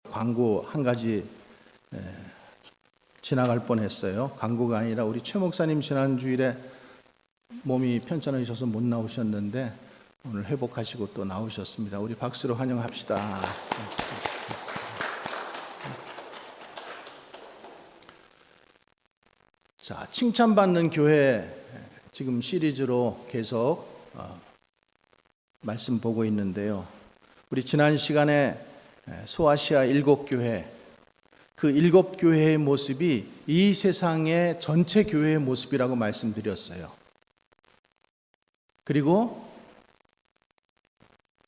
광고 한 가지 지나갈 뻔했어요. 광고가 아니라 우리 최 목사님 지난 주일에 몸이 편찮으셔서 못 나오셨는데 오늘 회복하시고 또 나오셨습니다. 우리 박수로 환영합시다. 자, 칭찬받는 교회 지금 시리즈로 계속 말씀 보고 있는데요. 우리 지난 시간에 소아시아 7교회, 그 7교회의 모습이 이 세상의 전체 교회의 모습이라고 말씀드렸어요. 그리고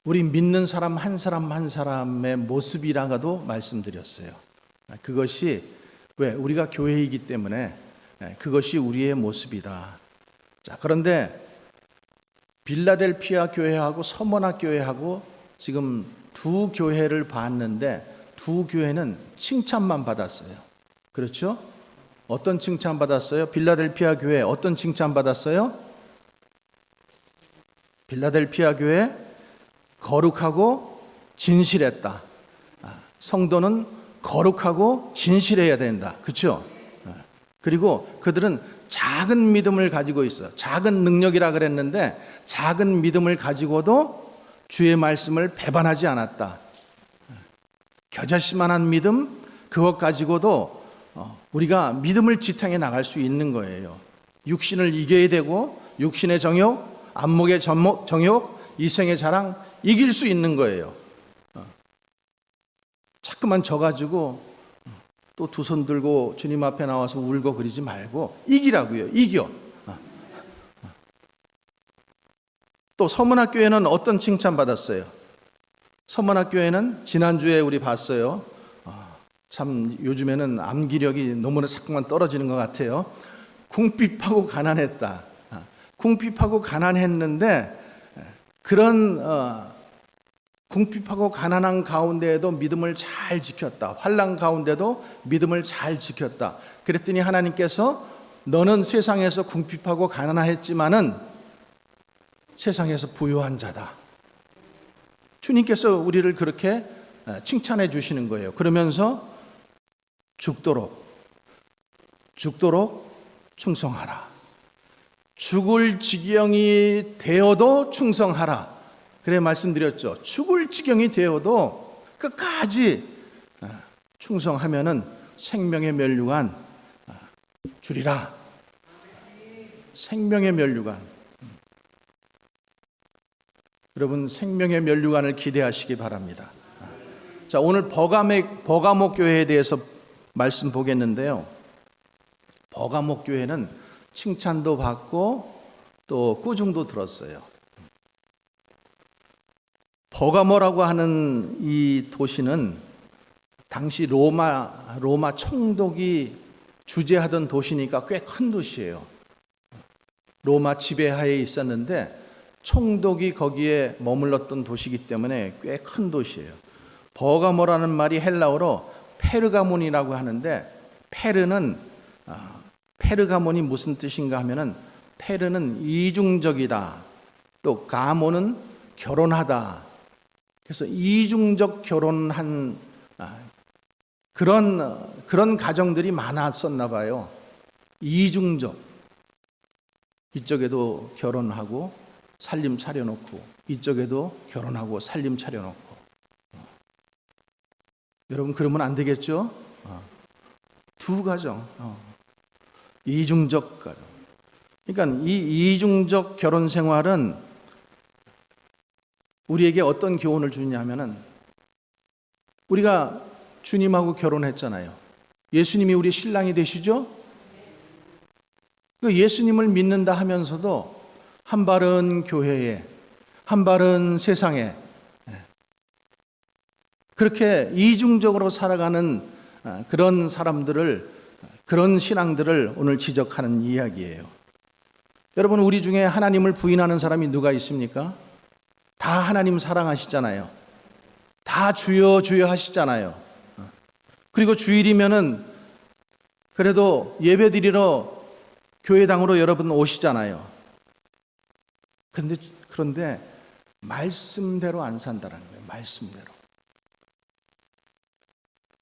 우리 믿는 사람 한 사람 한 사람의 모습이라고도 말씀드렸어요. 그것이 왜? 우리가 교회이기 때문에 그것이 우리의 모습이다. 자, 그런데 빌라델피아 교회하고 서머나 교회하고 지금 두 교회를 봤는데 두 교회는 칭찬만 받았어요. 그렇죠? 어떤 칭찬 받았어요? 빌라델피아 교회 어떤 칭찬 받았어요? 빌라델피아 교회 거룩하고 진실했다. 성도는 거룩하고 진실해야 된다. 그렇죠? 그리고 그들은 작은 믿음을 가지고 있어. 작은 능력이라 그랬는데 작은 믿음을 가지고도 주의 말씀을 배반하지 않았다. 겨자씨만한 믿음, 그것 가지고도 우리가 믿음을 지탱해 나갈 수 있는 거예요. 육신을 이겨야 되고 육신의 정욕, 안목의 정욕, 이생의 자랑 이길 수 있는 거예요. 자꾸만 져가지고 또 두 손 들고 주님 앞에 나와서 울고 그러지 말고 이기라고요. 이겨. 또 서문학교회는 어떤 칭찬 받았어요? 서문학교회는 지난주에 우리 봤어요. 참 요즘에는 암기력이 너무나 자꾸만 떨어지는 것 같아요. 궁핍하고 가난했다. 궁핍하고 가난했는데 그런 궁핍하고 가난한 가운데에도 믿음을 잘 지켰다. 환난 가운데도 믿음을 잘 지켰다. 그랬더니 하나님께서 너는 세상에서 궁핍하고 가난했지만은 세상에서 부유한 자다. 주님께서 우리를 그렇게 칭찬해 주시는 거예요. 그러면서 죽도록 충성하라. 죽을 지경이 되어도 충성하라. 그래 말씀드렸죠. 죽을 지경이 되어도 끝까지 충성하면은 생명의 면류관 주리라. 생명의 면류관. 여러분 생명의 면류관을 기대하시기 바랍니다. 자, 오늘 버가모 교회에 대해서 말씀 보겠는데요. 버가모 교회는 칭찬도 받고 또 꾸중도 들었어요. 버가모라고 하는 이 도시는 당시 로마 총독이 주재하던 도시니까 꽤 큰 도시예요. 로마 지배하에 있었는데 총독이 거기에 머물렀던 도시이기 때문에 꽤 큰 도시예요. 버가모라는 말이 헬라어로 페르가몬이라고 하는데 페르가몬이 무슨 뜻인가 하면은 페르는 이중적이다. 또 가모는 결혼하다. 그래서 이중적 결혼한 그런 가정들이 많았었나 봐요. 이중적. 이쪽에도 결혼하고 살림 차려놓고 이쪽에도 결혼하고 살림 차려놓고. 여러분 그러면 안 되겠죠? 두 가정. 이중적 가정. 그러니까 이 이중적 결혼 생활은 우리에게 어떤 교훈을 주냐면은 우리가 주님하고 결혼했잖아요. 예수님이 우리 신랑이 되시죠? 예수님을 믿는다 하면서도 한 발은 교회에, 한 발은 세상에 그렇게 이중적으로 살아가는 그런 사람들을, 그런 신앙들을 오늘 지적하는 이야기예요. 여러분 우리 중에 하나님을 부인하는 사람이 누가 있습니까? 다 하나님 사랑하시잖아요. 다 주여 주여 하시잖아요. 그리고 주일이면은 그래도 예배드리러 교회당으로 여러분 오시잖아요. 그런데 말씀대로 안 산다는 거예요. 말씀대로.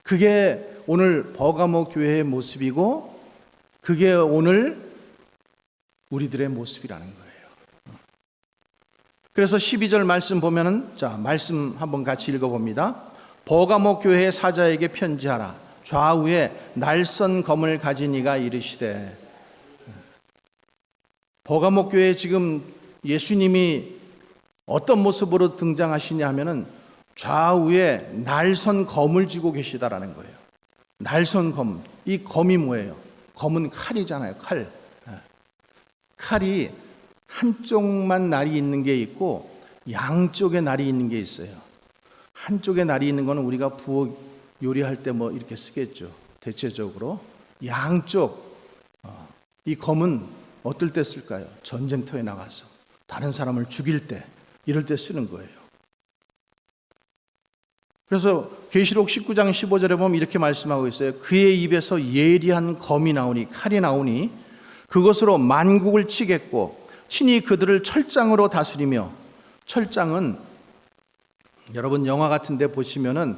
그게 오늘 버가모 교회의 모습이고 그게 오늘 우리들의 모습이라는 거예요. 그래서 12절 말씀 보면은, 자, 말씀 한번 같이 읽어봅니다. 버가모 교회의 사자에게 편지하라. 좌우에 날선 검을 가진 이가 이르시되. 버가모 교회에 지금 예수님이 어떤 모습으로 등장하시냐 하면은 좌우에 날선 검을 쥐고 계시다라는 거예요. 날선 검. 이 검이 뭐예요? 검은 칼이잖아요. 칼. 칼이 한쪽만 날이 있는 게 있고 양쪽에 날이 있는 게 있어요. 한쪽에 날이 있는 거는 우리가 부엌 요리할 때 뭐 이렇게 쓰겠죠. 대체적으로. 양쪽. 이 검은 어떨 때 쓸까요? 전쟁터에 나가서 다른 사람을 죽일 때, 이럴 때 쓰는 거예요. 그래서 계시록 19장 15절에 보면 이렇게 말씀하고 있어요. 그의 입에서 예리한 검이 나오니, 칼이 나오니 그것으로 만국을 치겠고 친히 그들을 철장으로 다스리며. 철장은 여러분 영화 같은 데 보시면은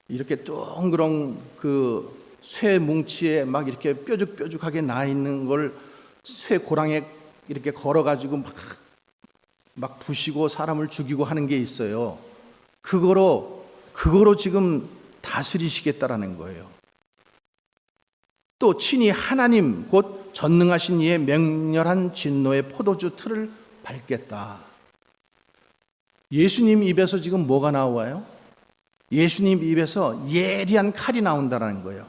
이렇게 둥그런 그 쇠 뭉치에 막 이렇게 뾰족뾰족하게 나 있는 걸 쇠 고랑에 이렇게 걸어가지고 막 부시고 사람을 죽이고 하는 게 있어요. 그거로 지금 다스리시겠다라는 거예요. 또 친히 하나님 곧 전능하신 이의 맹렬한 진노의 포도주 틀을 밟겠다. 예수님 입에서 지금 뭐가 나와요? 예수님 입에서 예리한 칼이 나온다는 거예요.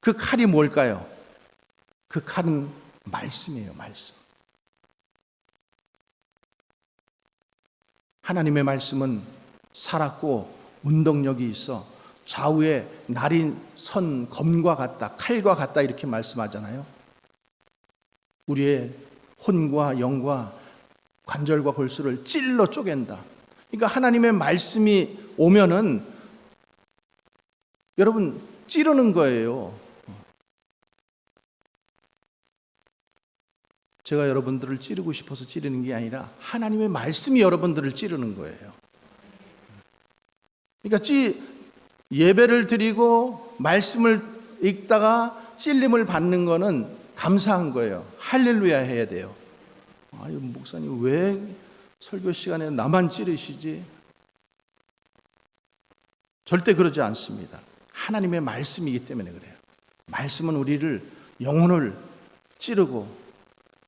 그 칼이 뭘까요? 그 칼은 말씀이에요. 말씀. 하나님의 말씀은 살았고 운동력이 있어 좌우에 날이 선 검과 같다, 칼과 같다 이렇게 말씀하잖아요. 우리의 혼과 영과 관절과 골수를 찔러 쪼갠다. 그러니까 하나님의 말씀이 오면은 여러분 찌르는 거예요. 제가 여러분들을 찌르고 싶어서 찌르는 게 아니라 하나님의 말씀이 여러분들을 찌르는 거예요. 그러니까 예배를 드리고 말씀을 읽다가 찔림을 받는 거는 감사한 거예요. 할렐루야 해야 돼요. 아유, 목사님 왜 설교 시간에 나만 찌르시지? 절대 그러지 않습니다. 하나님의 말씀이기 때문에 그래요. 말씀은 우리를 영혼을 찌르고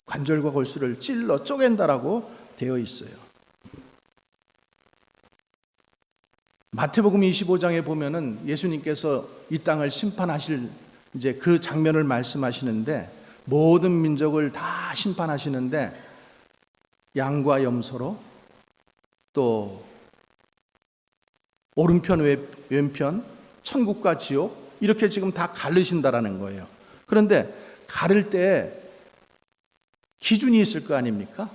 관절과 골수를 찔러 쪼갠다라고 되어 있어요. 마태복음 25장에 보면은 예수님께서 이 땅을 심판하실 이제 그 장면을 말씀하시는데 모든 민족을 다 심판하시는데 양과 염소로 또 오른편 왼편 천국과 지옥 이렇게 지금 다 가르신다라는 거예요. 그런데 가를 때 기준이 있을 거 아닙니까?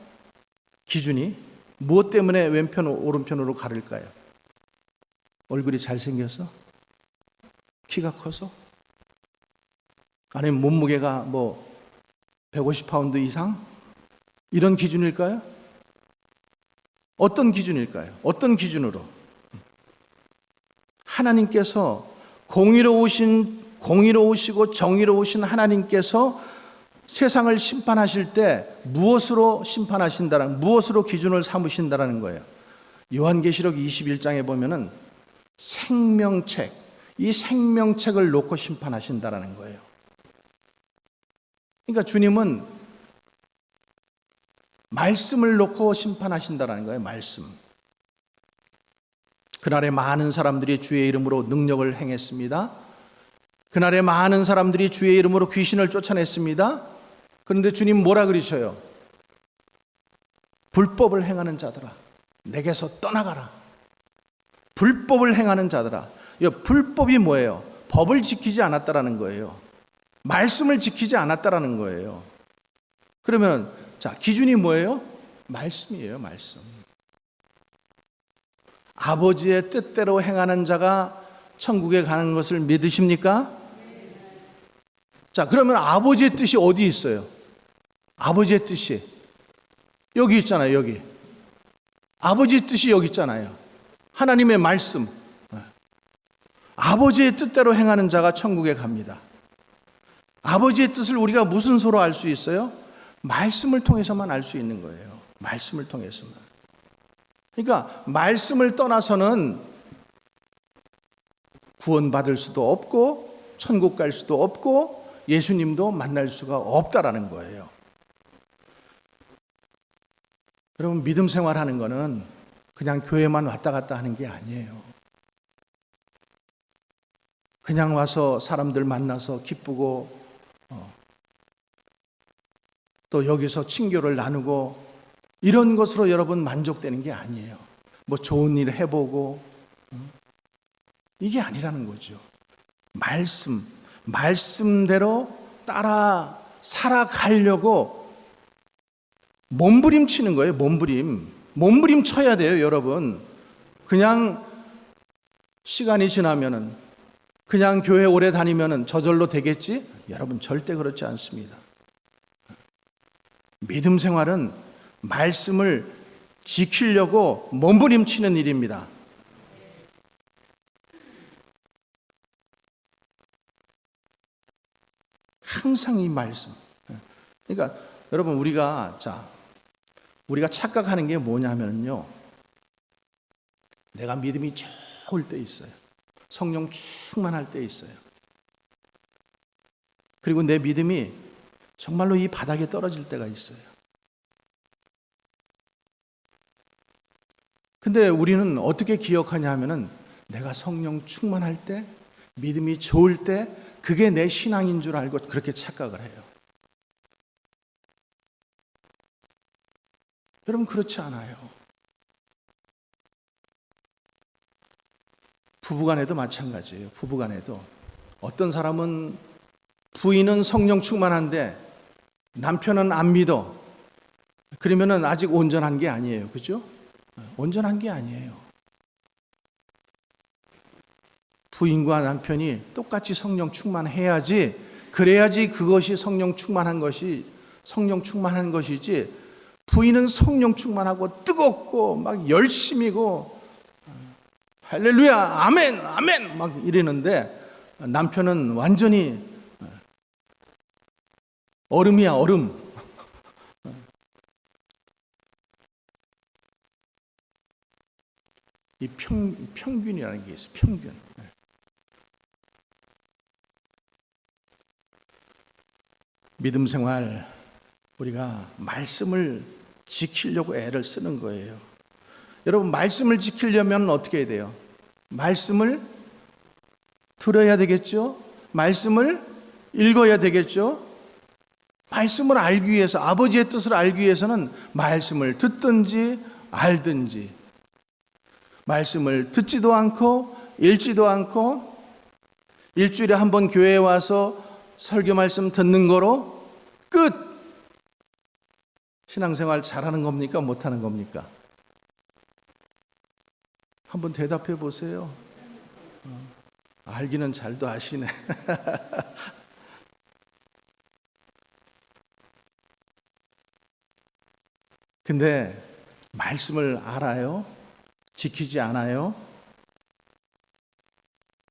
기준이 무엇 때문에 왼편 오른편으로 가를까요? 얼굴이 잘생겨서? 키가 커서? 아니면 몸무게가 뭐 150파운드 이상? 이런 기준일까요? 어떤 기준일까요? 어떤 기준으로? 하나님께서 공의로우시고 정의로우신 하나님께서 세상을 심판하실 때 무엇으로 심판하신다는, 무엇으로 기준을 삼으신다는 거예요. 요한계시록 21장에 보면은 생명책, 이 생명책을 놓고 심판하신다는 거예요. 그러니까 주님은 말씀을 놓고 심판하신다는 거예요. 말씀. 그날에 많은 사람들이 주의 이름으로 능력을 행했습니다. 그날에 많은 사람들이 주의 이름으로 귀신을 쫓아냈습니다. 그런데 주님 뭐라 그러셔요? 불법을 행하는 자들아, 내게서 떠나가라. 불법을 행하는 자들아. 불법이 뭐예요? 법을 지키지 않았다라는 거예요. 말씀을 지키지 않았다라는 거예요. 그러면 자, 기준이 뭐예요? 말씀이에요. 말씀. 아버지의 뜻대로 행하는 자가 천국에 가는 것을 믿으십니까? 자, 그러면 아버지의 뜻이 어디 있어요? 아버지의 뜻이 여기 있잖아요. 여기. 아버지의 뜻이 여기 있잖아요. 하나님의 말씀. 아버지의 뜻대로 행하는 자가 천국에 갑니다. 아버지의 뜻을 우리가 무슨 수로 알 수 있어요? 말씀을 통해서만 알 수 있는 거예요. 말씀을 통해서만. 그러니까 말씀을 떠나서는 구원받을 수도 없고 천국 갈 수도 없고 예수님도 만날 수가 없다라는 거예요. 여러분, 믿음 생활하는 거는 그냥 교회만 왔다 갔다 하는 게 아니에요. 그냥 와서 사람들 만나서 기쁘고 또 여기서 친교를 나누고 이런 것으로 여러분 만족되는 게 아니에요. 뭐 좋은 일 해보고 이게 아니라는 거죠. 말씀대로 따라 살아가려고 몸부림치는 거예요. 몸부림 쳐야 돼요, 여러분. 그냥 시간이 지나면은, 그냥 교회 오래 다니면은 저절로 되겠지? 여러분, 절대 그렇지 않습니다. 믿음 생활은 말씀을 지키려고 몸부림치는 일입니다. 항상 이 말씀. 그러니까 여러분, 우리가 착각하는 게 뭐냐면요, 내가 믿음이 좋을 때 있어요. 성령 충만할 때 있어요. 그리고 내 믿음이 정말로 이 바닥에 떨어질 때가 있어요. 근데 우리는 어떻게 기억하냐 하면은 내가 성령 충만할 때, 믿음이 좋을 때 그게 내 신앙인 줄 알고 그렇게 착각을 해요. 여러분, 그렇지 않아요. 부부간에도 마찬가지예요. 부부간에도 어떤 사람은 부인은 성령 충만한데 남편은 안 믿어. 그러면은 아직 온전한 게 아니에요. 그죠? 온전한 게 아니에요. 부인과 남편이 똑같이 성령 충만해야지, 그래야지 그것이 성령 충만한 것이지, 부인은 성령 충만하고 뜨겁고 막 열심이고 할렐루야 아멘 아멘 막 이러는데 남편은 완전히 얼음이야, 얼음. 이 평균이라는 게 있어요. 평균. 믿음 생활, 우리가 말씀을 지키려고 애를 쓰는 거예요. 여러분, 말씀을 지키려면 어떻게 해야 돼요? 말씀을 들어야 되겠죠? 말씀을 읽어야 되겠죠? 말씀을 알기 위해서, 아버지의 뜻을 알기 위해서는 말씀을 듣든지 알든지, 말씀을 듣지도 않고 읽지도 않고 일주일에 한 번 교회에 와서 설교 말씀 듣는 거로 끝. 신앙생활 잘하는 겁니까? 못하는 겁니까? 한번 대답해 보세요. 알기는 잘도 아시네. 근데 말씀을 알아요? 지키지 않아요?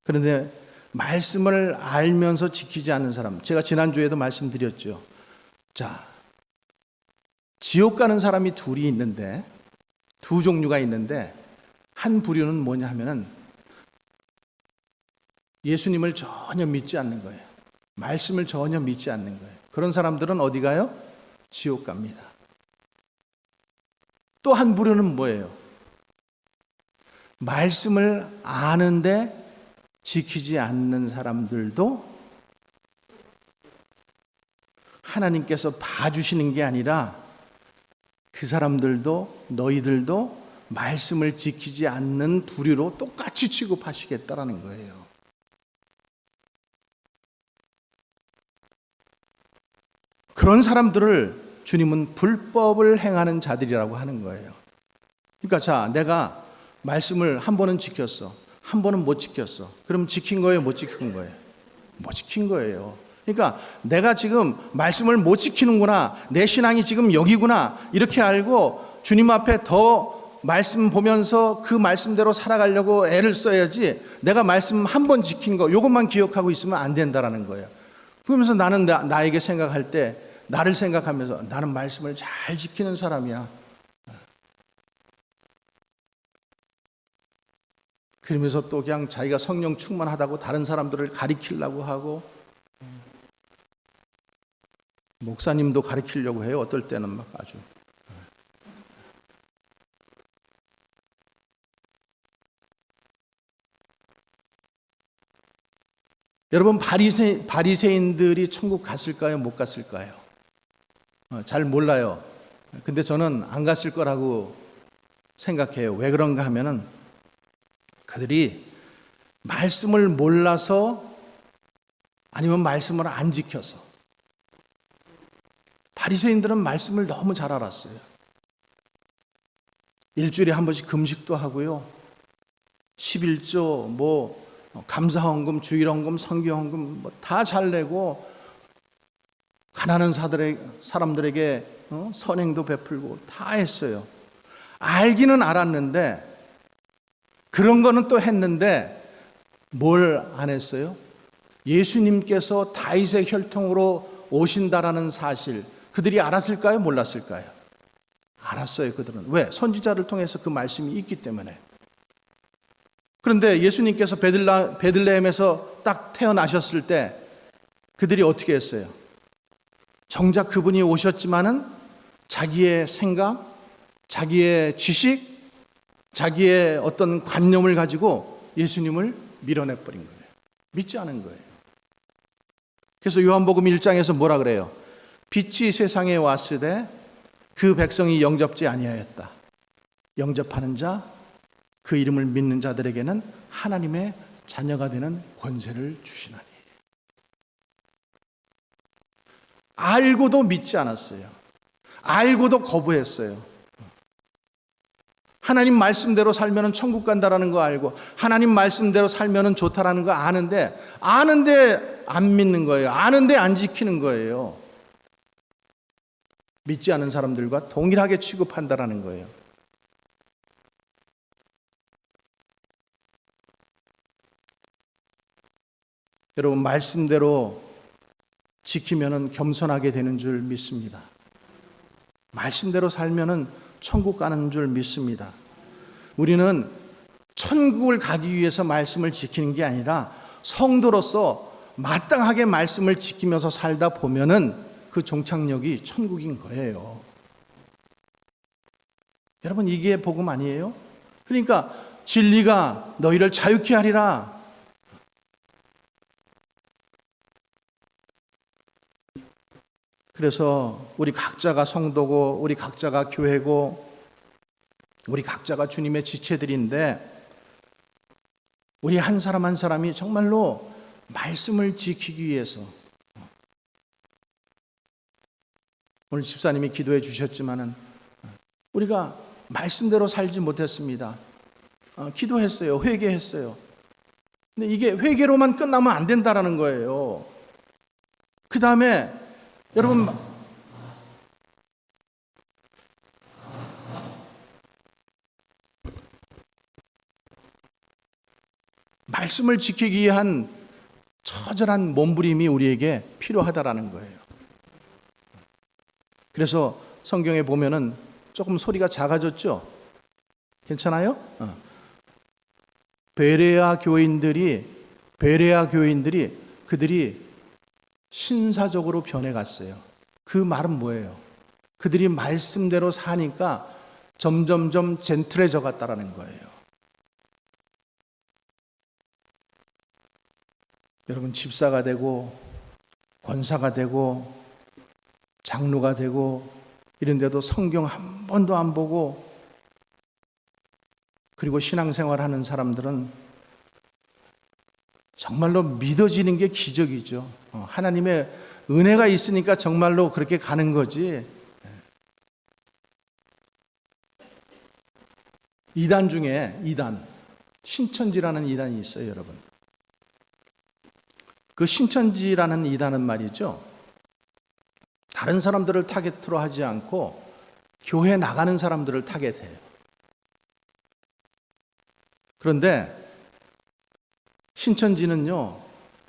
그런데 말씀을 알면서 지키지 않는 사람, 제가 지난주에도 말씀드렸죠. 자, 지옥 가는 사람이 둘이 있는데, 두 종류가 있는데, 한 부류는 뭐냐 하면은 예수님을 전혀 믿지 않는 거예요. 말씀을 전혀 믿지 않는 거예요. 그런 사람들은 어디 가요? 지옥 갑니다. 또 한 부류는 뭐예요? 말씀을 아는데 지키지 않는 사람들도 하나님께서 봐주시는 게 아니라 그 사람들도, 너희들도 말씀을 지키지 않는 부류로 똑같이 취급하시겠다라는 거예요. 그런 사람들을 주님은 불법을 행하는 자들이라고 하는 거예요. 그러니까 자, 내가 말씀을 한 번은 지켰어, 한 번은 못 지켰어. 그럼 지킨 거예요, 못 지킨 거예요? 못 지킨 거예요. 그러니까 내가 지금 말씀을 못 지키는구나, 내 신앙이 지금 여기구나, 이렇게 알고 주님 앞에 더 말씀 보면서 그 말씀대로 살아가려고 애를 써야지 내가 말씀 한 번 지킨 거 이것만 기억하고 있으면 안 된다라는 거예요. 그러면서 나는 나에게 생각할 때 나를 생각하면서 나는 말씀을 잘 지키는 사람이야. 그러면서 또 그냥 자기가 성령 충만하다고 다른 사람들을 가리키려고 하고, 목사님도 가리키려고 해요. 어떨 때는 막 아주. 여러분, 바리새인들이 천국 갔을까요? 못 갔을까요? 잘 몰라요. 근데 저는 안 갔을 거라고 생각해요. 왜 그런가 하면은 그들이 말씀을 몰라서 아니면 말씀을 안 지켜서. 바리새인들은 말씀을 너무 잘 알았어요. 일주일에 한 번씩 금식도 하고요. 11조 감사헌금, 주일헌금, 성교헌금 다 잘 내고 가난한 사람들에게 선행도 베풀고 다 했어요. 알기는 알았는데 그런 거는 또 했는데 뭘 안 했어요? 예수님께서 다윗의 혈통으로 오신다라는 사실 그들이 알았을까요? 몰랐을까요? 알았어요. 그들은. 왜? 선지자를 통해서 그 말씀이 있기 때문에. 그런데 예수님께서 베들레헴에서 딱 태어나셨을 때 그들이 어떻게 했어요? 정작 그분이 오셨지만은 자기의 생각, 자기의 지식, 자기의 어떤 관념을 가지고 예수님을 밀어내버린 거예요. 믿지 않은 거예요. 그래서 요한복음 1장에서 뭐라 그래요? 빛이 세상에 왔으되 그 백성이 영접지 아니하였다. 영접하는 자, 그 이름을 믿는 자들에게는 하나님의 자녀가 되는 권세를 주시나니. 알고도 믿지 않았어요. 알고도 거부했어요. 하나님 말씀대로 살면 천국 간다라는 거 알고 하나님 말씀대로 살면 좋다라는 거 아는데 안 믿는 거예요. 아는데 안 지키는 거예요. 믿지 않은 사람들과 동일하게 취급한다라는 거예요. 여러분, 말씀대로 지키면 겸손하게 되는 줄 믿습니다. 말씀대로 살면 천국 가는 줄 믿습니다. 우리는 천국을 가기 위해서 말씀을 지키는 게 아니라 성도로서 마땅하게 말씀을 지키면서 살다 보면은 그 종착역이 천국인 거예요. 여러분, 이게 복음 아니에요? 그러니까 진리가 너희를 자유케 하리라. 그래서 우리 각자가 성도고 우리 각자가 교회고 우리 각자가 주님의 지체들인데 우리 한 사람 한 사람이 정말로 말씀을 지키기 위해서 오늘 집사님이 기도해 주셨지만은 우리가 말씀대로 살지 못했습니다. 기도했어요. 회개했어요. 근데 이게 회개로만 끝나면 안 된다라는 거예요. 그 다음에 여러분, 말씀을 지키기 위한 처절한 몸부림이 우리에게 필요하다라는 거예요. 그래서 성경에 보면은 조금 소리가 작아졌죠? 괜찮아요? 베레아 교인들이 그들이 신사적으로 변해갔어요. 그 말은 뭐예요? 그들이 말씀대로 사니까 점점점 젠틀해져 갔다라는 거예요. 여러분, 집사가 되고 권사가 되고 장로가 되고 이런데도 성경 한 번도 안 보고 그리고 신앙생활하는 사람들은 정말로 믿어지는 게 기적이죠. 하나님의 은혜가 있으니까 정말로 그렇게 가는 거지. 이단 중에 신천지라는 이단이 있어요, 여러분. 그 신천지라는 이단은 말이죠, 다른 사람들을 타겟으로 하지 않고 교회 나가는 사람들을 타겟해요. 그런데 신천지는요,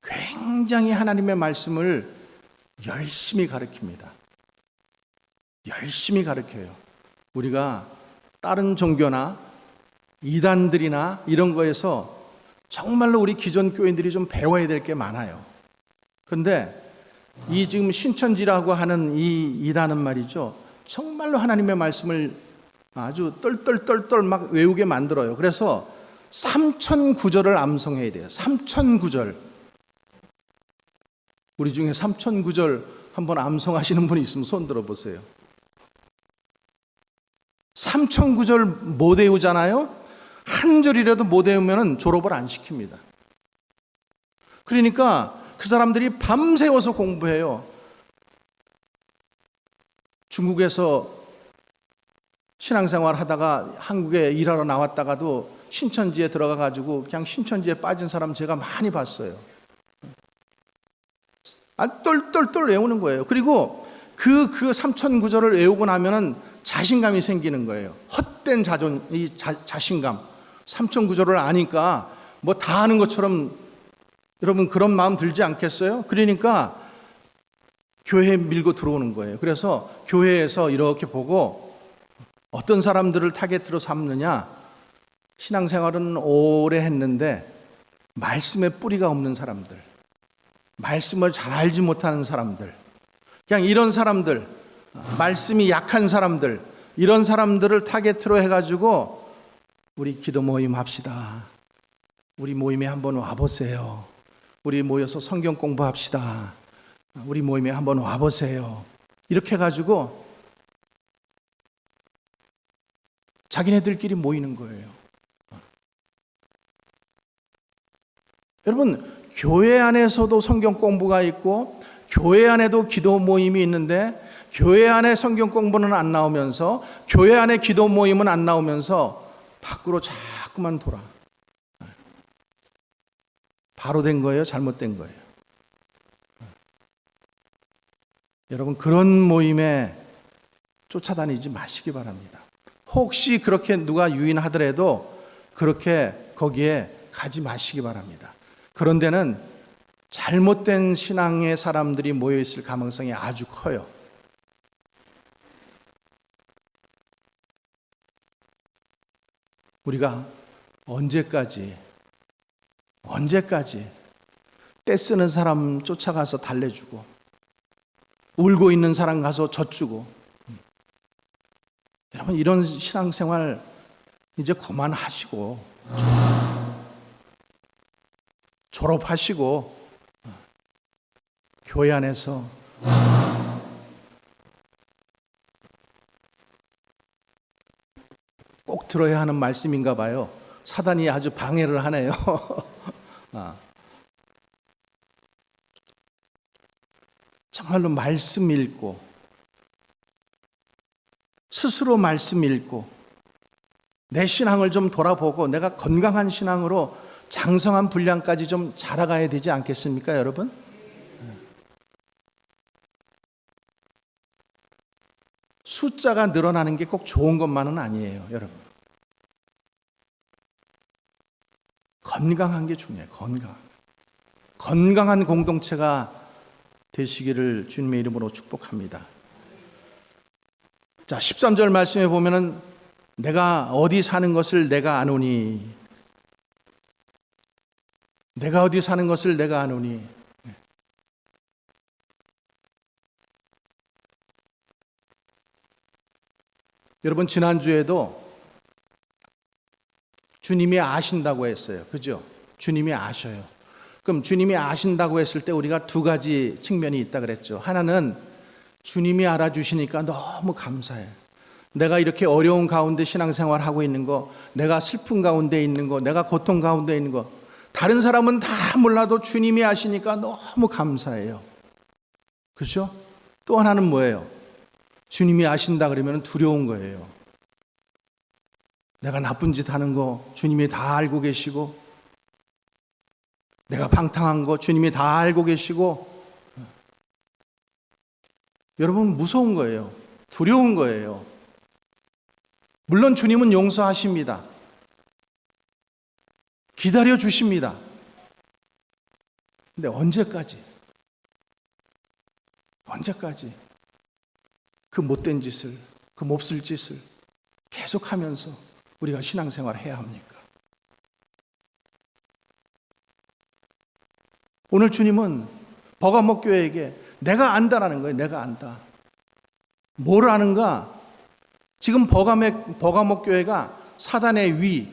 굉장히 하나님의 말씀을 열심히 가르칩니다. 열심히 가르쳐요. 우리가 다른 종교나 이단들이나 이런 거에서 정말로 우리 기존 교인들이 좀 배워야 될 게 많아요. 그런데 이 지금 신천지라고 하는 이 이단은 말이죠, 정말로 하나님의 말씀을 아주 똘똘똘똘 막 외우게 만들어요. 그래서 3000구절을 암송해야 돼요. 3000구절. 우리 중에 3000구절 한번 암송하시는 분이 있으면 손 들어보세요. 3000구절 못 외우잖아요. 한 절이라도 못 외우면 졸업을 안 시킵니다. 그러니까 그 사람들이 밤새워서 공부해요. 중국에서 신앙생활 하다가 한국에 일하러 나왔다가도 신천지에 들어가가지고 그냥 신천지에 빠진 사람 제가 많이 봤어요. 똘똘똘 외우는 거예요. 그리고 그 3000구절을 외우고 나면은 자신감이 생기는 거예요. 헛된 자신감. 3000구절을 아니까 뭐 다 아는 것처럼 여러분 그런 마음 들지 않겠어요? 그러니까 교회에 밀고 들어오는 거예요. 그래서 교회에서 이렇게 보고 어떤 사람들을 타겟으로 삼느냐? 신앙생활은 오래 했는데 말씀에 뿌리가 없는 사람들, 말씀을 잘 알지 못하는 사람들, 그냥 이런 사람들, 말씀이 약한 사람들, 이런 사람들을 타겟으로 해가지고 우리 기도 모임 합시다. 우리 모임에 한번 와보세요. 우리 모여서 성경 공부합시다. 우리 모임에 한번 와보세요. 이렇게 해가지고 자기네들끼리 모이는 거예요. 여러분, 교회 안에서도 성경 공부가 있고 교회 안에도 기도 모임이 있는데 교회 안에 성경 공부는 안 나오면서 교회 안에 기도 모임은 안 나오면서 밖으로 자꾸만 돌아. 바로 된 거예요? 잘못된 거예요? 여러분, 그런 모임에 쫓아다니지 마시기 바랍니다. 혹시 그렇게 누가 유인하더라도 그렇게 거기에 가지 마시기 바랍니다. 그런 데는 잘못된 신앙의 사람들이 모여있을 가능성이 아주 커요. 우리가 언제까지 떼쓰는 사람 쫓아가서 달래주고 울고 있는 사람 가서 젖주고, 여러분 이런 신앙생활 이제 그만하시고 졸업하시고 교회 안에서 꼭 들어야 하는 말씀인가 봐요. 사단이 아주 방해를 하네요. 정말로 말씀 읽고 스스로 말씀 읽고 내 신앙을 좀 돌아보고 내가 건강한 신앙으로 장성한 분량까지 좀 자라가야 되지 않겠습니까, 여러분? 숫자가 늘어나는 게 꼭 좋은 것만은 아니에요, 여러분. 건강한 게 중요해요. 건강한 공동체가 되시기를 주님의 이름으로 축복합니다. 자, 13절 말씀에 보면은 내가 어디 사는 것을 내가 아노니, 내가 어디 사는 것을 내가 아노니. 여러분, 지난주에도 주님이 아신다고 했어요. 그죠? 주님이 아셔요. 그럼 주님이 아신다고 했을 때 우리가 두 가지 측면이 있다 그랬죠. 하나는 주님이 알아주시니까 너무 감사해요. 내가 이렇게 어려운 가운데 신앙생활 하고 있는 거, 내가 슬픈 가운데 있는 거, 내가 고통 가운데 있는 거, 다른 사람은 다 몰라도 주님이 아시니까 너무 감사해요. 그렇죠? 또 하나는 뭐예요? 주님이 아신다 그러면 두려운 거예요. 내가 나쁜 짓 하는 거 주님이 다 알고 계시고, 내가 방탕한 거 주님이 다 알고 계시고, 여러분 무서운 거예요. 두려운 거예요. 물론 주님은 용서하십니다. 기다려 주십니다. 근데 언제까지 그 못된 짓을, 그 몹쓸 짓을 계속하면서 우리가 신앙생활을 해야 합니까? 오늘 주님은 버가모 교회에게 내가 안다라는 거예요. 내가 안다. 뭘 아는가? 지금 버가모 교회가 사단의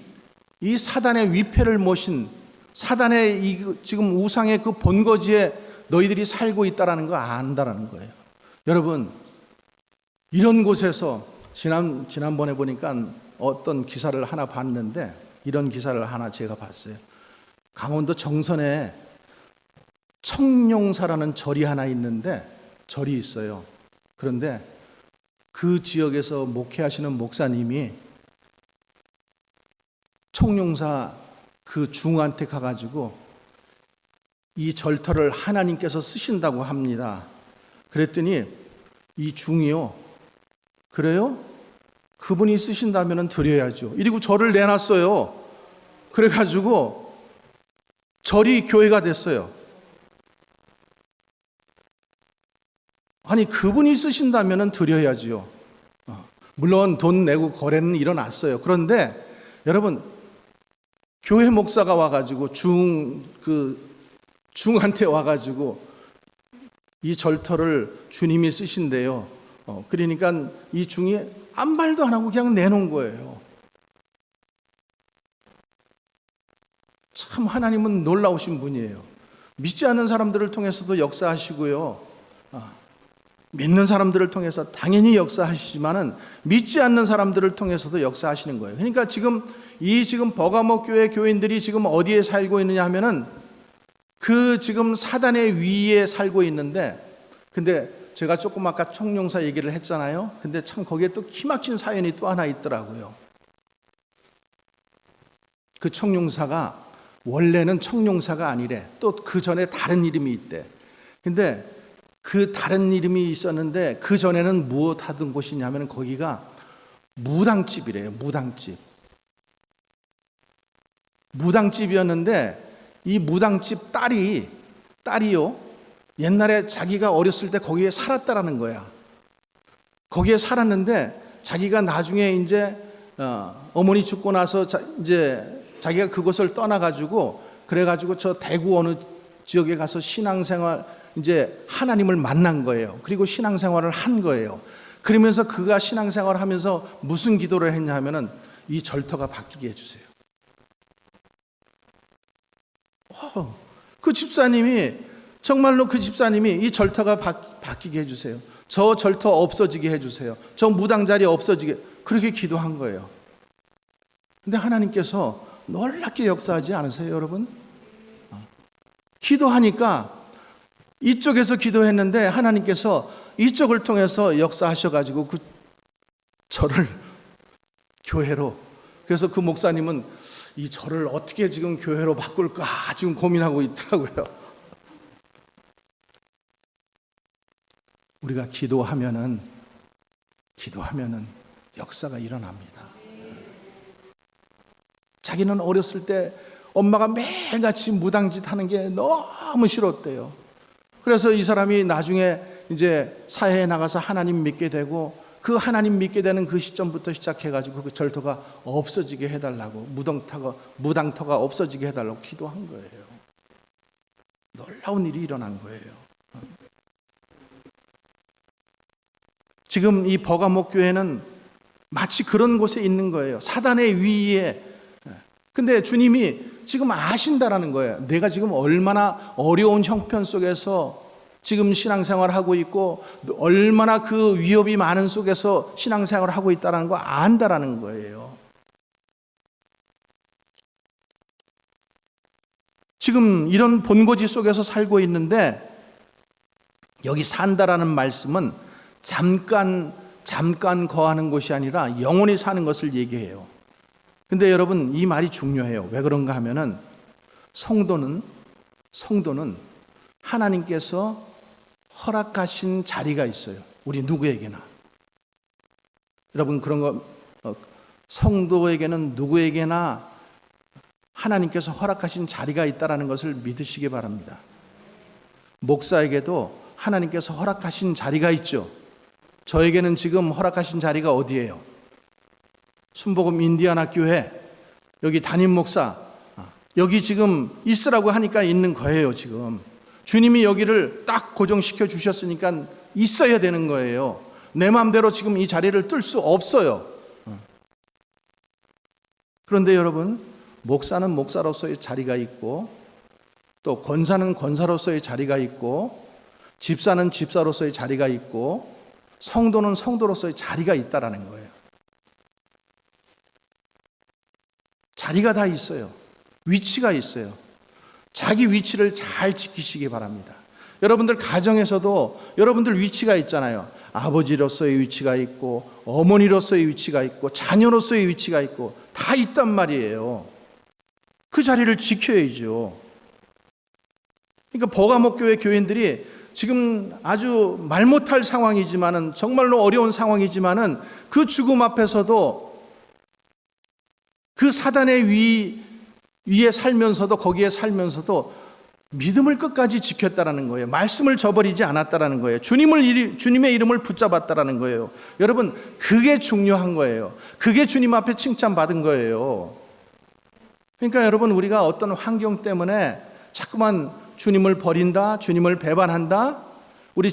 이 사단의 위패를 모신 사단의 지금 우상의 그 본거지에 너희들이 살고 있다라는 거 안다라는 거예요. 여러분, 이런 곳에서 지난번에 보니까 어떤 기사를 하나 봤는데, 이런 기사를 하나 제가 봤어요. 강원도 정선에 청룡사라는 절이 하나 있는데, 절이 있어요. 그런데 그 지역에서 목회하시는 목사님이 청룡사 그 중한테 가가지고 이 절터를 하나님께서 쓰신다고 합니다. 그랬더니 이 중이요, 그래요? 그분이 쓰신다면 드려야죠. 이리고 절을 내놨어요. 그래가지고 절이 교회가 됐어요. 아니, 그분이 쓰신다면 드려야지요. 물론 돈 내고 거래는 일어났어요. 그런데 여러분, 교회 목사가 와가지고 중한테 와가지고 이 절터를 주님이 쓰신대요. 그러니까 이 중이 아무 말도 안 하고 그냥 내놓은 거예요. 참 하나님은 놀라우신 분이에요. 믿지 않는 사람들을 통해서도 역사하시고요. 믿는 사람들을 통해서 당연히 역사하시지만은 믿지 않는 사람들을 통해서도 역사하시는 거예요. 그러니까 지금 버가모 교회 교인들이 지금 어디에 살고 있느냐 하면은 그 지금 사단의 위에 살고 있는데, 근데 제가 조금 아까 청룡사 얘기를 했잖아요. 근데 참 거기에 또 기막힌 사연이 또 하나 있더라고요. 그 청룡사가 원래는 청룡사가 아니래. 또 그 전에 다른 이름이 있대. 근데 그 다른 이름이 있었는데 그 전에는 무엇 하던 곳이냐면 거기가 무당집이래요. 무당집이었는데 이 무당집 딸이요, 옛날에 자기가 어렸을 때 거기에 살았다라는 거야. 거기에 살았는데 자기가 나중에 이제 어머니 죽고 나서 이제 자기가 그곳을 떠나가지고 그래가지고 저 대구 어느 지역에 가서 신앙생활, 이제 하나님을 만난 거예요. 그리고 신앙생활을 한 거예요. 그러면서 그가 신앙생활을 하면서 무슨 기도를 했냐 하면은 이 절터가 바뀌게 해주세요. 그 집사님이 정말로 이 절터가 바뀌게 해주세요. 저 절터 없어지게 해주세요. 저 무당 자리 없어지게, 그렇게 기도한 거예요. 근데 하나님께서 놀랍게 역사하지 않으세요, 여러분? 기도하니까 이쪽에서 기도했는데 하나님께서 이쪽을 통해서 역사하셔가지고 그 절을 교회로, 그래서 그 목사님은 이 절을 어떻게 지금 교회로 바꿀까 지금 고민하고 있더라고요. 우리가 기도하면은 역사가 일어납니다. 자기는 어렸을 때 엄마가 매일같이 무당짓 하는 게 너무 싫었대요. 그래서 이 사람이 나중에 이제 사회에 나가서 하나님 믿게 되고, 그 하나님 믿게 되는 그 시점부터 시작해가지고 그 절터가 없어지게 해달라고, 무당터가 없어지게 해달라고 기도한 거예요. 놀라운 일이 일어난 거예요. 지금 이 버가모 교회는 마치 그런 곳에 있는 거예요. 사단의 위에. 근데 주님이 지금 아신다라는 거예요. 내가 지금 얼마나 어려운 형편 속에서 지금 신앙생활을 하고 있고 얼마나 그 위협이 많은 속에서 신앙생활을 하고 있다는 거 안다라는 거예요. 지금 이런 본고지 속에서 살고 있는데, 여기 산다라는 말씀은 잠깐 거하는 곳이 아니라 영원히 사는 것을 얘기해요. 근데 여러분, 이 말이 중요해요. 왜 그런가 하면은 성도는 하나님께서 허락하신 자리가 있어요. 우리 누구에게나. 여러분, 그런 거 성도에게는 누구에게나 하나님께서 허락하신 자리가 있다는 것을 믿으시기 바랍니다. 목사에게도 하나님께서 허락하신 자리가 있죠. 저에게는 지금 허락하신 자리가 어디예요? 순복음 인디아나 교회, 여기 담임 목사, 여기 지금 있으라고 하니까 있는 거예요. 지금 주님이 여기를 딱 고정시켜 주셨으니까 있어야 되는 거예요. 내 마음대로 지금 이 자리를 뜰 수 없어요. 그런데 여러분, 목사는 목사로서의 자리가 있고, 또 권사는 권사로서의 자리가 있고, 집사는 집사로서의 자리가 있고, 성도는 성도로서의 자리가 있다라는 거예요. 자리가 다 있어요. 위치가 있어요. 자기 위치를 잘 지키시기 바랍니다. 여러분들 가정에서도 여러분들 위치가 있잖아요. 아버지로서의 위치가 있고, 어머니로서의 위치가 있고, 자녀로서의 위치가 있고, 다 있단 말이에요. 그 자리를 지켜야죠. 그러니까 버가모 교회 교인들이 지금 아주 말 못할 상황이지만은, 정말로 어려운 상황이지만은, 그 죽음 앞에서도 그 사단의 위에 살면서도, 거기에 살면서도 믿음을 끝까지 지켰다라는 거예요. 말씀을 저버리지 않았다라는 거예요. 주님의 이름을 붙잡았다라는 거예요. 여러분, 그게 중요한 거예요. 그게 주님 앞에 칭찬받은 거예요. 그러니까 여러분, 우리가 어떤 환경 때문에 자꾸만 주님을 버린다, 주님을 배반한다. 우리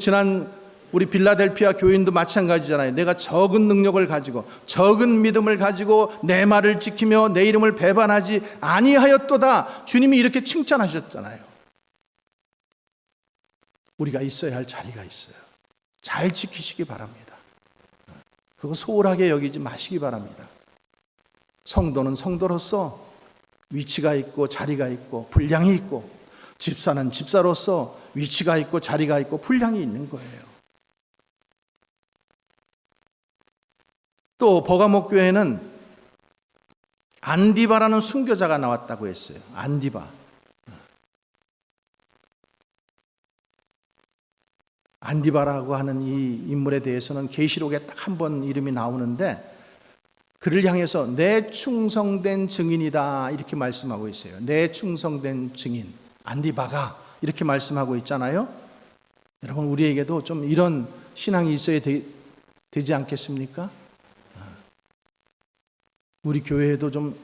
빌라델피아 교인도 마찬가지잖아요. 내가 적은 능력을 가지고, 적은 믿음을 가지고 내 말을 지키며 내 이름을 배반하지 아니하였도다. 주님이 이렇게 칭찬하셨잖아요. 우리가 있어야 할 자리가 있어요. 잘 지키시기 바랍니다. 그거 소홀하게 여기지 마시기 바랍니다. 성도는 성도로서 위치가 있고 자리가 있고 분량이 있고, 집사는 집사로서 위치가 있고 자리가 있고 분량이 있는 거예요. 또 버가모 교회는 안디바라는 순교자가 나왔다고 했어요. 안디바라고 하는 이 인물에 대해서는 계시록에 딱 한 번 이름이 나오는데, 그를 향해서 내 충성된 증인이다 이렇게 말씀하고 있어요. 내 충성된 증인 안디바가 이렇게 말씀하고 있잖아요. 여러분, 우리에게도 좀 이런 신앙이 있어야 되지 않겠습니까? 우리 교회에도 좀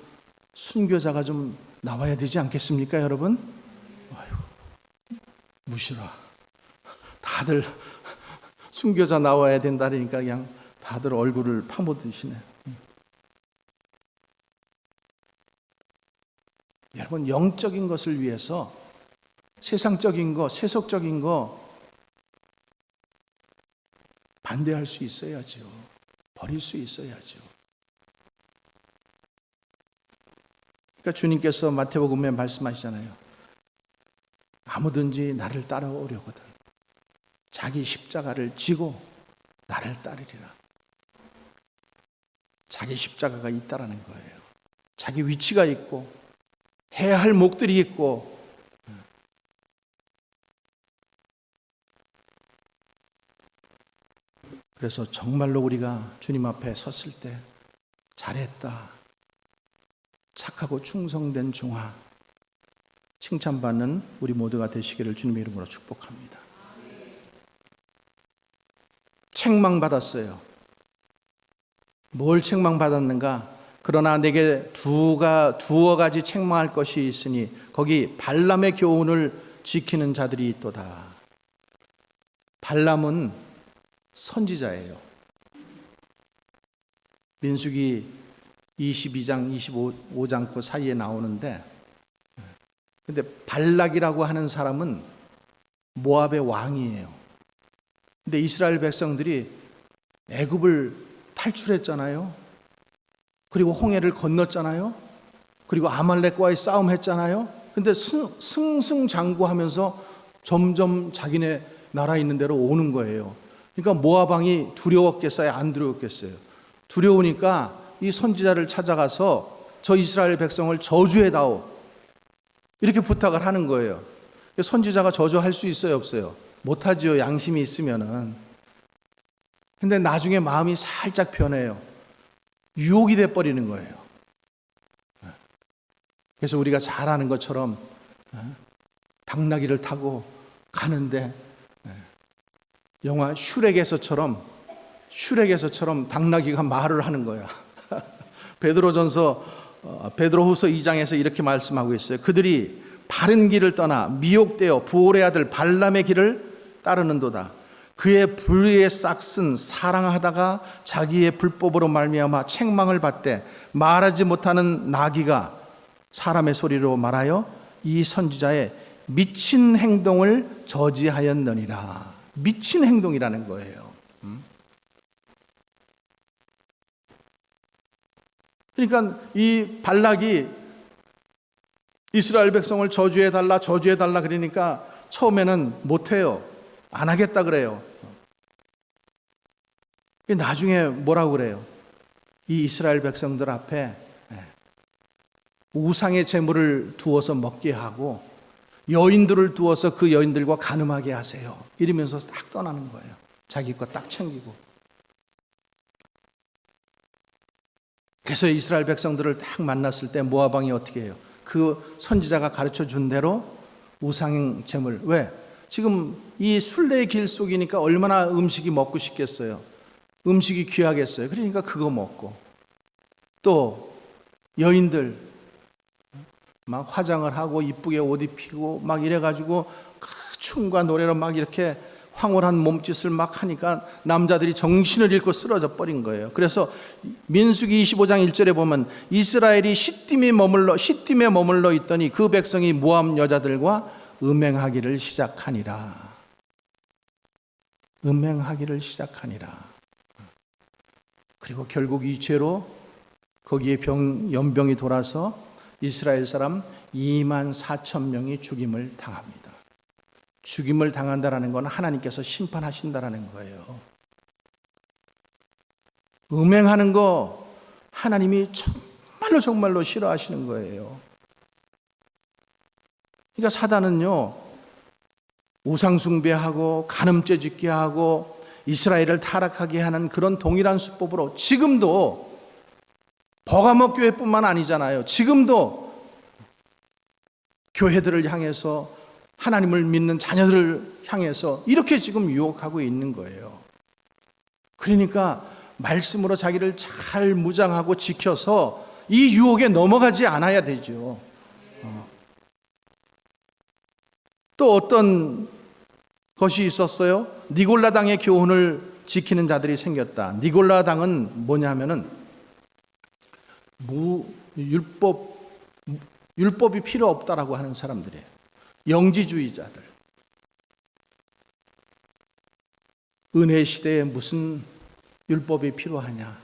순교자가 좀 나와야 되지 않겠습니까, 여러분? 아유, 무시라. 다들 순교자 나와야 된다니까 그냥 다들 얼굴을 파묻으시네. 여러분, 영적인 것을 위해서 세상적인 거, 세속적인 거 반대할 수 있어야죠. 버릴 수 있어야죠. 그러니까 주님께서 마태복음에 말씀하시잖아요. 아무든지 나를 따라오려거든 자기 십자가를 지고 나를 따르리라. 자기 십자가가 있다라는 거예요. 자기 위치가 있고 해야 할 목들이 있고, 그래서 정말로 우리가 주님 앞에 섰을 때 잘했다, 착하고 충성된 종아, 칭찬받는 우리 모두가 되시기를 주님의 이름으로 축복합니다. 책망받았어요. 뭘 책망받았는가? 그러나 내게 두어 가지 책망할 것이 있으니 거기 발람의 교훈을 지키는 자들이 있도다. 발람은 선지자예요. 민수기 22장, 25장 그 사이에 나오는데, 근데 발락이라고 하는 사람은 모압의 왕이에요. 근데 이스라엘 백성들이 애굽을 탈출했잖아요. 그리고 홍해를 건넜잖아요. 그리고 아말렉과의 싸움했잖아요. 근데 승승장구하면서 점점 자기네 나라 있는 데로 오는 거예요. 그러니까 모압 왕이 두려웠겠어요? 안 두려웠겠어요? 두려우니까 이 선지자를 찾아가서 저 이스라엘 백성을 저주해다오 이렇게 부탁을 하는 거예요. 선지자가 저주할 수 있어요, 없어요? 못하지요, 양심이 있으면은. 근데 나중에 마음이 살짝 변해요. 유혹이 돼버리는 거예요. 그래서 우리가 잘 아는 것처럼 당나귀를 타고 가는데 영화 슈렉에서처럼 당나귀가 말을 하는 거야. 베드로후서 2장에서 이렇게 말씀하고 있어요. 그들이 바른 길을 떠나 미혹되어 부올의 아들 발람의 길을 따르는도다. 그의 불의의 싹슨 사랑하다가 자기의 불법으로 말미암아 책망을 받되 말하지 못하는 나귀가 사람의 소리로 말하여 이 선지자의 미친 행동을 저지하였느니라. 미친 행동이라는 거예요. 그러니까 이 발락이 이스라엘 백성을 저주해달라 그러니까 처음에는 못해요. 안 하겠다 그래요. 나중에 뭐라고 그래요? 이 이스라엘 백성들 앞에 우상의 제물을 두어서 먹게 하고 여인들을 두어서 그 여인들과 간음하게 하세요. 이러면서 딱 떠나는 거예요. 자기 거 딱 챙기고. 그래서 이스라엘 백성들을 딱 만났을 때 모압 왕이 어떻게 해요? 그 선지자가 가르쳐 준 대로 우상 제물. 왜? 지금 이 순례의 길 속이니까 얼마나 음식이 먹고 싶겠어요. 음식이 귀하겠어요. 그러니까 그거 먹고 또 여인들 막 화장을 하고 이쁘게 옷 입히고 막 이래가지고 그 춤과 노래로 막 이렇게 황홀한 몸짓을 막 하니까 남자들이 정신을 잃고 쓰러져 버린 거예요. 그래서 민수기 25장 1절에 보면 이스라엘이 시딤에 머물러 있더니 그 백성이 모압 여자들과 음행하기를 시작하니라. 그리고 결국 이 죄로 거기에 연병이 돌아서 이스라엘 사람 2만 4천 명이 죽임을 당합니다. 죽임을 당한다라는 건 하나님께서 심판하신다라는 거예요. 음행하는 거 하나님이 정말로 싫어하시는 거예요. 그러니까 사단은요, 우상 숭배하고 간음죄 짓게 하고 이스라엘을 타락하게 하는 그런 동일한 수법으로 지금도 버가모 교회뿐만 아니잖아요. 지금도 교회들을 향해서 하나님을 믿는 자녀들을 향해서 이렇게 지금 유혹하고 있는 거예요. 그러니까 말씀으로 자기를 잘 무장하고 지켜서 이 유혹에 넘어가지 않아야 되죠. 또 어떤 것이 있었어요? 니골라당의 교훈을 지키는 자들이 생겼다. 니골라당은 뭐냐면은 율법이 필요 없다라고 하는 사람들이에요. 영지주의자들. 은혜 시대에 무슨 율법이 필요하냐?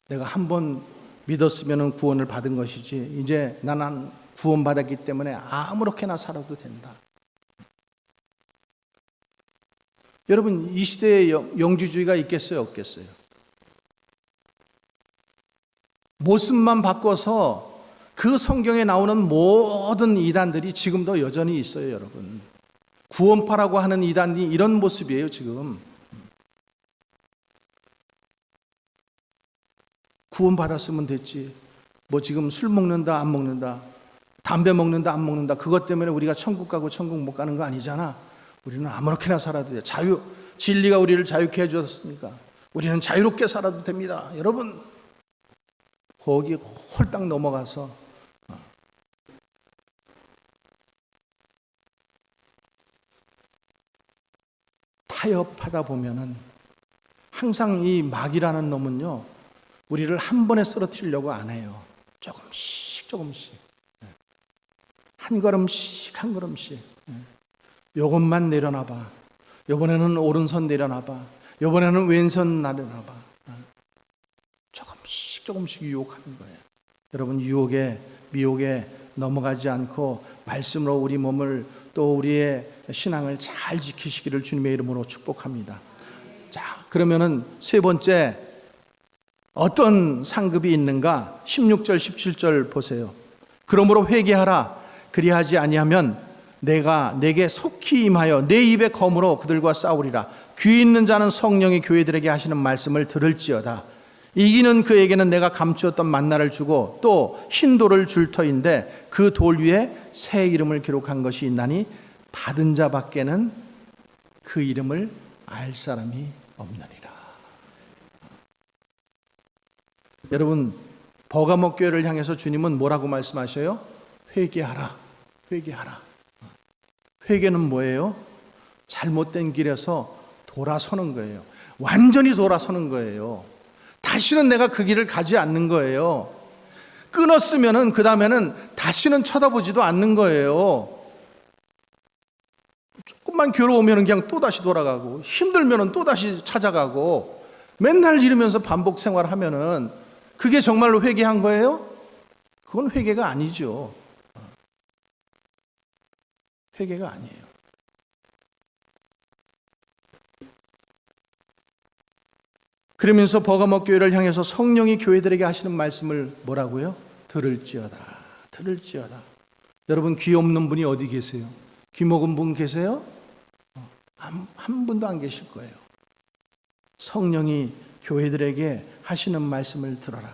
내가 한번 믿었으면 구원을 받은 것이지 이제 나는 구원받았기 때문에 아무렇게나 살아도 된다. 여러분, 이 시대에 영지주의가 있겠어요? 없겠어요? 모습만 바꿔서 그 성경에 나오는 모든 이단들이 지금도 여전히 있어요, 여러분. 구원파라고 하는 이단이 이런 모습이에요, 지금. 구원받았으면 됐지. 뭐 지금 술 먹는다, 안 먹는다. 담배 먹는다, 안 먹는다. 그것 때문에 우리가 천국 가고 천국 못 가는 거 아니잖아. 우리는 아무렇게나 살아도 돼. 진리가 우리를 자유케 해주었으니까 우리는 자유롭게 살아도 됩니다. 여러분, 거기 홀딱 넘어가서 타협하다 보면은 항상 이 마귀라는 놈은요, 우리를 한 번에 쓰러뜨리려고 안 해요. 조금씩. 한 걸음씩. 요것만 내려놔봐. 요번에는 오른손 내려놔봐. 요번에는 왼손 내려놔봐. 조금씩 유혹하는 거예요. 여러분, 유혹에 미혹에 넘어가지 않고 말씀으로 우리 몸을 또 우리의 신앙을 잘 지키시기를 주님의 이름으로 축복합니다. 자, 그러면은 세 번째 어떤 상급이 있는가? 16절 17절 보세요. 그러므로 회개하라. 그리하지 아니하면 내가 내게 속히 임하여 내 입의 검으로 그들과 싸우리라. 귀 있는 자는 성령이 교회들에게 하시는 말씀을 들을지어다. 이기는 그에게는 내가 감추었던 만나를 주고 또 흰 돌을 줄 터인데 그 돌 위에 새 이름을 기록한 것이 있나니 받은 자밖에는 그 이름을 알 사람이 없느니라. 여러분, 버가모 교회를 향해서 주님은 뭐라고 말씀하셔요? 회개하라. 회개하라. 회개는 뭐예요? 잘못된 길에서 돌아서는 거예요. 완전히 돌아서는 거예요. 다시는 내가 그 길을 가지 않는 거예요. 끊었으면은 그 다음에는 다시는 쳐다보지도 않는 거예요. 조금만 괴로우면 그냥 또다시 돌아가고, 힘들면 또다시 찾아가고, 맨날 이러면서 반복 생활하면은 그게 정말로 회개한 거예요? 그건 회개가 아니죠. 회개가 아니에요. 그러면서 버가모 교회를 향해서 성령이 교회들에게 하시는 말씀을 뭐라고요? 들을지어다. 들을지어다. 여러분, 귀 없는 분이 어디 계세요? 귀 먹은 분 계세요? 한 분도 안 계실 거예요. 성령이 교회들에게 하시는 말씀을 들어라.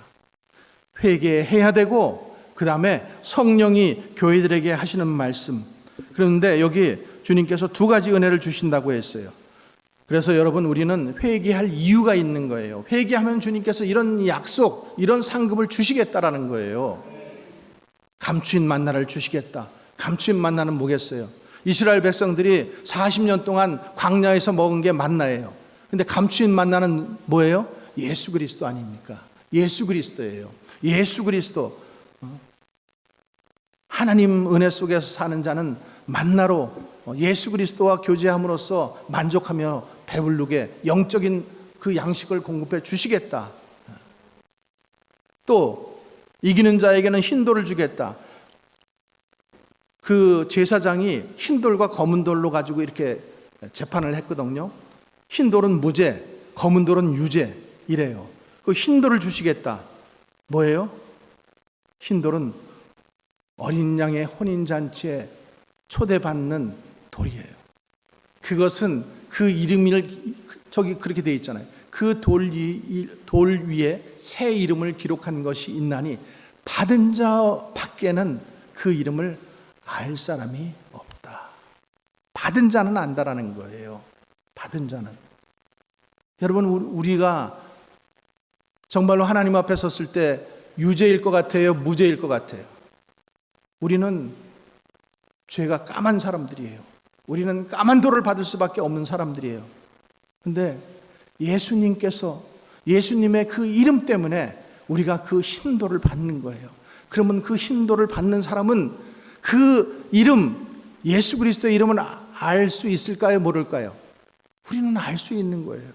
회개해야 되고 그 다음에 성령이 교회들에게 하시는 말씀. 그런데 여기 주님께서 두 가지 은혜를 주신다고 했어요. 그래서 여러분, 우리는 회개할 이유가 있는 거예요. 회개하면 주님께서 이런 약속, 이런 상급을 주시겠다라는 거예요. 감추인 만나를 주시겠다. 감추인 만나는 뭐겠어요? 이스라엘 백성들이 40년 동안 광야에서 먹은 게 만나예요. 근데 감추인 만나는 뭐예요? 예수 그리스도 아닙니까? 예수 그리스도예요. 예수 그리스도. 하나님 은혜 속에서 사는 자는 만나로 예수 그리스도와 교제함으로써 만족하며 배부르게 영적인 그 양식을 공급해 주시겠다. 또 이기는 자에게는 흰돌을 주겠다. 그 제사장이 흰돌과 검은돌로 가지고 이렇게 재판을 했거든요. 흰돌은 무죄, 검은돌은 유죄 이래요. 그 흰돌을 주시겠다. 뭐예요? 흰돌은 어린 양의 혼인잔치에 초대받는 돌이에요. 그것은 그 이름을 저기 그렇게 되어 있잖아요. 그 돌 위에 새 이름을 기록한 것이 있나니 받은 자 밖에는 그 이름을 알 사람이 없다. 받은 자는 안다라는 거예요. 받은 자는. 여러분, 우리가 정말로 하나님 앞에 섰을 때 유죄일 것 같아요? 무죄일 것 같아요? 우리는 죄가 까만 사람들이에요. 우리는 까만 돌을 받을 수밖에 없는 사람들이에요. 근데 예수님께서, 예수님의 그 이름 때문에 우리가 그 흰 돌을 받는 거예요. 그러면 그 흰 돌을 받는 사람은 그 이름, 예수 그리스도의 이름은 알 수 있을까요? 모를까요? 우리는 알 수 있는 거예요.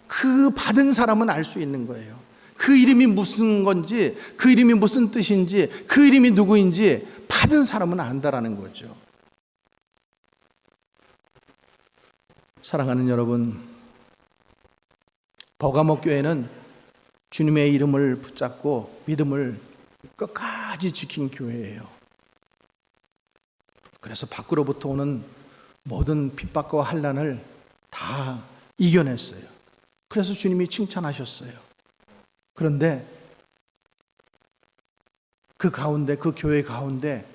그 받은 사람은 알 수 있는 거예요. 그 이름이 무슨 건지, 그 이름이 무슨 뜻인지, 그 이름이 누구인지 받은 사람은 안다라는 거죠. 사랑하는 여러분, 버가모 교회는 주님의 이름을 붙잡고 믿음을 끝까지 지킨 교회예요. 그래서 밖으로부터 오는 모든 핍박과 환난을 다 이겨냈어요. 그래서 주님이 칭찬하셨어요. 그런데 그 가운데, 그 교회 가운데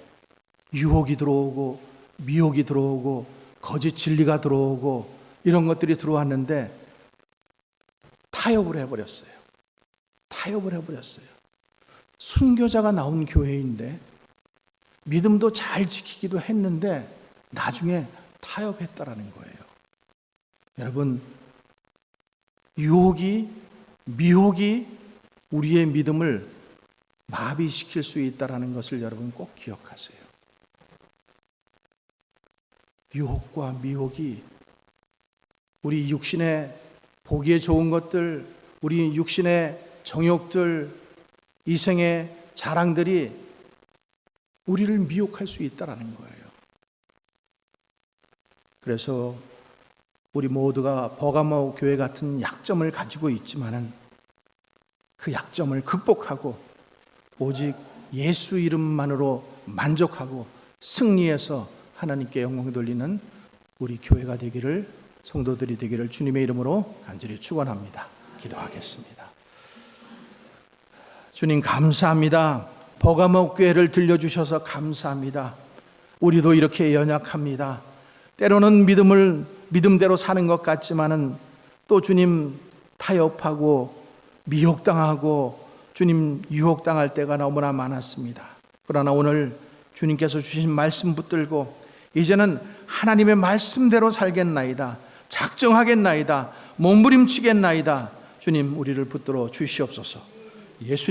유혹이 들어오고 미혹이 들어오고 거짓 진리가 들어오고 이런 것들이 들어왔는데 타협을 해버렸어요. 타협을 해버렸어요. 순교자가 나온 교회인데 믿음도 잘 지키기도 했는데 나중에 타협했다라는 거예요. 여러분, 유혹이, 미혹이 우리의 믿음을 마비시킬 수 있다는 것을 여러분 꼭 기억하세요. 유혹과 미혹이 우리 육신의 보기에 좋은 것들, 우리 육신의 정욕들, 이생의 자랑들이 우리를 미혹할 수 있다는 거예요. 그래서 우리 모두가 버가모 교회 같은 약점을 가지고 있지만은 그 약점을 극복하고 오직 예수 이름만으로 만족하고 승리해서 하나님께 영광 돌리는 우리 교회가 되기를, 성도들이 되기를 주님의 이름으로 간절히 축원합니다. 기도하겠습니다. 주님 감사합니다. 버가모 교회를 들려주셔서 감사합니다. 우리도 이렇게 연약합니다. 때로는 믿음대로 사는 것 같지만은 또 주님 타협하고 미혹당하고 주님 유혹당할 때가 너무나 많았습니다. 그러나 오늘 주님께서 주신 말씀 붙들고 이제는 하나님의 말씀대로 살겠나이다, 작정하겠나이다, 몸부림치겠나이다. 주님 우리를 붙들어 주시옵소서. 예수